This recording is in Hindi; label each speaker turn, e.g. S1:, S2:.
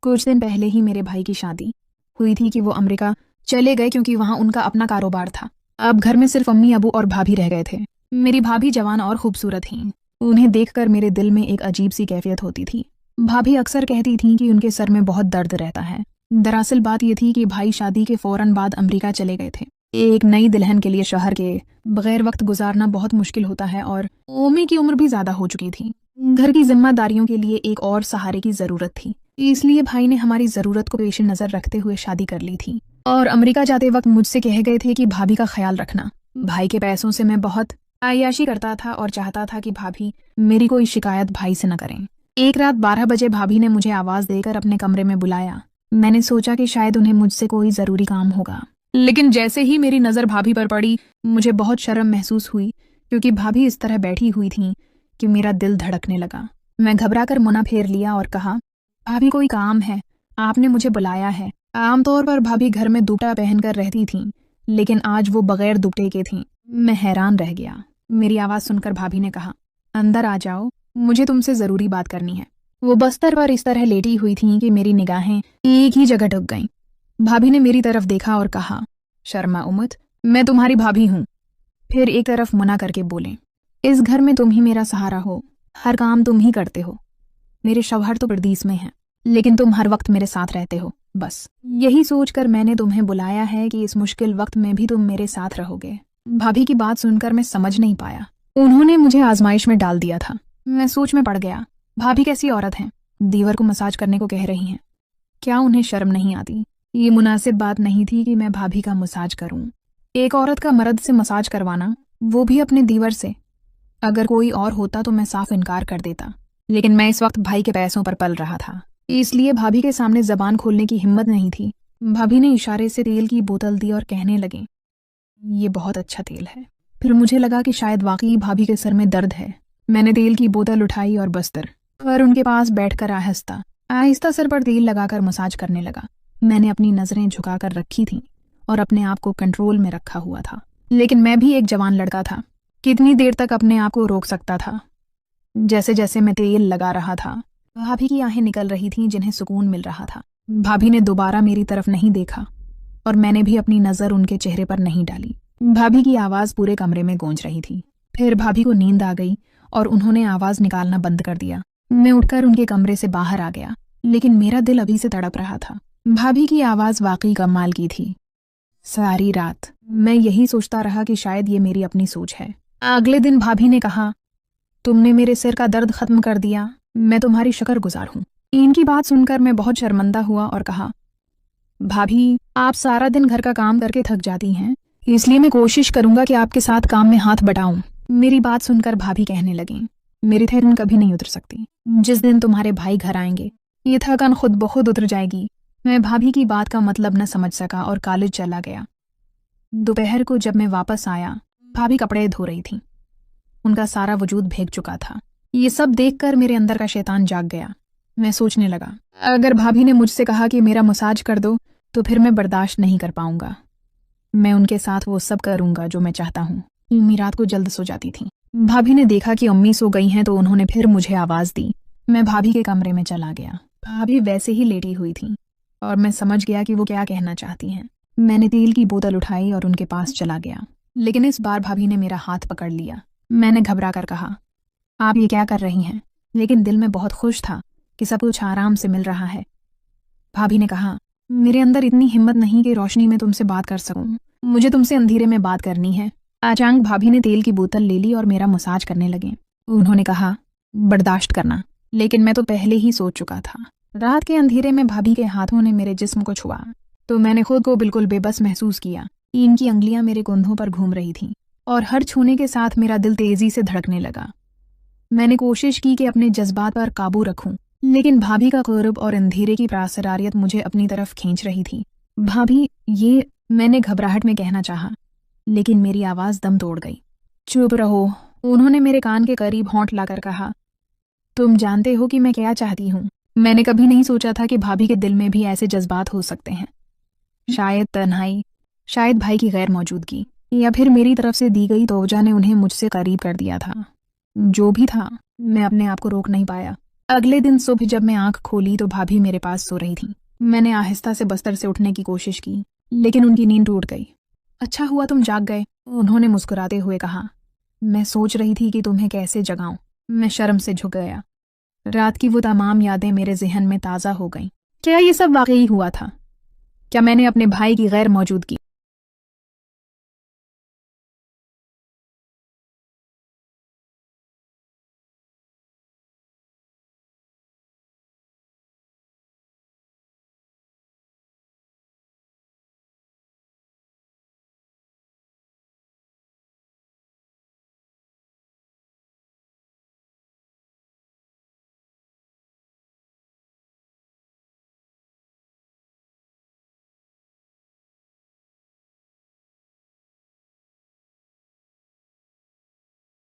S1: कुछ दिन पहले ही मेरे भाई की शादी हुई थी कि वो अमेरिका चले गए क्योंकि वहाँ उनका अपना कारोबार था। अब घर में सिर्फ अम्मी, अबू और भाभी रह गए थे। मेरी भाभी जवान और खूबसूरत थीं। उन्हें देखकर मेरे दिल में एक अजीब सी कैफियत होती थी। भाभी अक्सर कहती थीं कि उनके सर में बहुत दर्द रहता है। दरअसल बात यह थी कि भाई शादी के फौरन बाद अमेरिका चले गए थे। एक नई दुल्हन के लिए शहर के बगैर वक्त गुजारना बहुत मुश्किल होता है और ओमी की उम्र भी ज्यादा हो चुकी थी। घर की जिम्मेदारियों के लिए एक और सहारे की जरूरत थी। इसलिए भाई ने हमारी जरूरत को पेश नजर रखते हुए शादी कर ली थी और अमेरिका जाते वक्त मुझसे कह गए थे कि भाभी का ख्याल रखना। भाई के पैसों से मैं बहुत आयाशी करता था और चाहता था कि भाभी मेरी कोई शिकायत भाई से न करें। एक रात 12 बजे भाभी ने मुझे आवाज देकर अपने कमरे में बुलाया। मैंने सोचा कि शायद उन्हें मुझसे कोई जरूरी काम होगा, लेकिन जैसे ही मेरी नजर भाभी पर पड़ी मुझे बहुत शर्म महसूस हुई क्योंकि भाभी इस तरह बैठी हुई थी कि मेरा दिल धड़कने लगा। मैं घबराकर मुंह फेर लिया और कहा, भाभी कोई काम है, आपने मुझे बुलाया है। आमतौर पर भाभी घर में दुपट्टा पहनकर रहती थीं, लेकिन आज वो बगैर दुपट्टे के थीं। मैं हैरान रह गया। मेरी आवाज सुनकर भाभी ने कहा, अंदर आ जाओ, मुझे तुमसे जरूरी बात करनी है। वो बस्तर पर इस तरह लेटी हुई थीं कि मेरी निगाहें एक ही जगह टक गईं। भाभी ने मेरी तरफ देखा और कहा, शर्मा उमत, मैं तुम्हारी भाभी हूं। फिर एक तरफ मना करके बोले, इस घर में तुम ही मेरा सहारा हो, हर काम तुम ही करते हो। मेरे शौहर तो परदेस में हैं, लेकिन तुम हर वक्त मेरे साथ रहते हो। बस यही सोचकर मैंने तुम्हें बुलाया है कि इस मुश्किल वक्त में भी तुम मेरे साथ रहोगे। भाभी की बात सुनकर मैं समझ नहीं पाया। उन्होंने मुझे आजमाइश में डाल दिया था। मैं सोच में पड़ गया। भाभी कैसी औरत हैं, दीवर को मसाज करने को कह रही हैं। क्या उन्हें शर्म नहीं आती? ये मुनासिब बात नहीं थी कि मैं भाभी का मसाज करूं। एक औरत का मर्द से मसाज करवाना, वो भी अपने दीवर से। अगर कोई और होता तो मैं साफ इनकार कर देता, लेकिन मैं इस वक्त भाई के पैसों पर पल रहा था, इसलिए भाभी के सामने जबान खोलने की हिम्मत नहीं थी। भाभी ने इशारे से तेल की बोतल दी और कहने लगे, ये बहुत अच्छा तेल है। फिर मुझे लगा कि शायद वाकई भाभी के सर में दर्द है। मैंने तेल की बोतल उठाई और बस्तर पर उनके पास बैठकर आहिस्ता आहिस्ता सर पर तेल लगाकर मसाज करने लगा। मैंने अपनी नजरें झुकाकर रखी थीं और अपने आप को कंट्रोल में रखा हुआ था, लेकिन मैं भी एक जवान लड़का था। कितनी देर तक अपने आप को रोक सकता था? जैसे जैसे मैं तेल लगा रहा था, भाभी की आंखें निकल रही थीं जिन्हें सुकून मिल रहा था। भाभी ने दोबारा मेरी तरफ नहीं देखा और मैंने भी अपनी नजर उनके चेहरे पर नहीं डाली। भाभी की आवाज पूरे कमरे में गूंज रही थी। फिर भाभी को नींद आ गई और उन्होंने आवाज निकालना बंद कर दिया। मैं उठकर उनके कमरे से बाहर आ गया, लेकिन मेरा दिल अभी से तड़प रहा था। भाभी की आवाज वाकई कमाल की थी। सारी रात मैं यही सोचता रहा कि शायद ये मेरी अपनी सोच है। अगले दिन भाभी ने कहा, तुमने मेरे सिर का दर्द खत्म कर दिया, मैं तुम्हारी शुक्रगुजार हूँ। इनकी बात सुनकर मैं बहुत शर्मिंदा हुआ और कहा, भाभी आप सारा दिन घर का काम करके थक जाती हैं, इसलिए मैं कोशिश करूंगा कि आपके साथ काम में हाथ बटाऊं। मेरी बात सुनकर भाभी कहने लगी, मेरी थकान कभी नहीं उतर सकती। जिस दिन तुम्हारे भाई घर आएंगे ये थकान खुद ब खुद उतर जाएगी। मैं भाभी की बात का मतलब न समझ सका और कॉलेज चला गया। दोपहर को जब मैं वापस आया, भाभी कपड़े धो रही थी। उनका सारा वजूद भीग चुका था। ये सब देखकर मेरे अंदर का शैतान जाग गया। मैं सोचने लगा, अगर भाभी ने मुझसे कहा कि मेरा मसाज कर दो तो फिर मैं बर्दाश्त नहीं कर पाऊंगा। मैं उनके साथ वो सब करूंगा जो मैं चाहता हूँ। अम्मी रात को जल्द सो जाती थी। भाभी ने देखा कि अम्मी सो गई हैं तो उन्होंने फिर मुझे आवाज दी। मैं भाभी के कमरे में चला गया। भाभी वैसे ही लेटी हुई थी और मैं समझ गया कि वो क्या कहना चाहती हैं। मैंने तेल की बोतल उठाई और उनके पास चला गया, लेकिन इस बार भाभी ने मेरा हाथ पकड़ लिया। मैंने घबरा कर कहा, आप ये क्या कर रही हैं? लेकिन दिल में बहुत खुश था कि सब कुछ आराम से मिल रहा है। भाभी ने कहा, मेरे अंदर इतनी हिम्मत नहीं कि रोशनी में तुमसे बात कर सकूं। मुझे तुमसे अंधेरे में बात करनी है। अचानक भाभी ने तेल की बोतल ले ली और मेरा मसाज करने लगे। उन्होंने कहा, बर्दाश्त करना, लेकिन मैं तो पहले ही सोच चुका था। रात के अंधेरे में भाभी के हाथों ने मेरे जिस्म को छुआ तो मैंने खुद को बिल्कुल बेबस महसूस किया। इनकी अंगलियां मेरे कंधों पर घूम रही थीं और हर छूने के साथ मेरा दिल तेजी से धड़कने लगा। मैंने कोशिश की कि अपने जज्बात पर काबू रखूं, लेकिन भाभी का क़ुर्ब और अंधेरे की प्रासरारियत मुझे अपनी तरफ खींच रही थी। भाभी, ये, मैंने घबराहट में कहना चाहा, लेकिन मेरी आवाज दम तोड़ गई। चुप रहो, उन्होंने मेरे कान के करीब होंठ लाकर कहा, तुम जानते हो कि मैं क्या चाहती हूँ। मैंने कभी नहीं सोचा था कि भाभी के दिल में भी ऐसे जज्बात हो सकते हैं। शायद तन्हाई, शायद भाई की गैर मौजूदगी, या फिर मेरी तरफ से दी गई तोजह ने उन्हें मुझसे करीब कर दिया था। जो भी था, मैं अपने आप को रोक नहीं पाया। अगले दिन सुबह जब मैं आंख खोली तो भाभी मेरे पास सो रही थी। मैंने आहिस्ता से बिस्तर से उठने की कोशिश की, लेकिन उनकी नींद टूट गई। अच्छा हुआ तुम जाग गए, उन्होंने मुस्कुराते हुए कहा। मैं सोच रही थी कि तुम्हें कैसे जगाऊं। मैं शर्म से झुक गया। रात की वो तमाम यादें मेरे जहन में ताज़ा हो गईं। क्या ये सब वाकई हुआ था? क्या मैंने अपने भाई की गैर मौजूदगी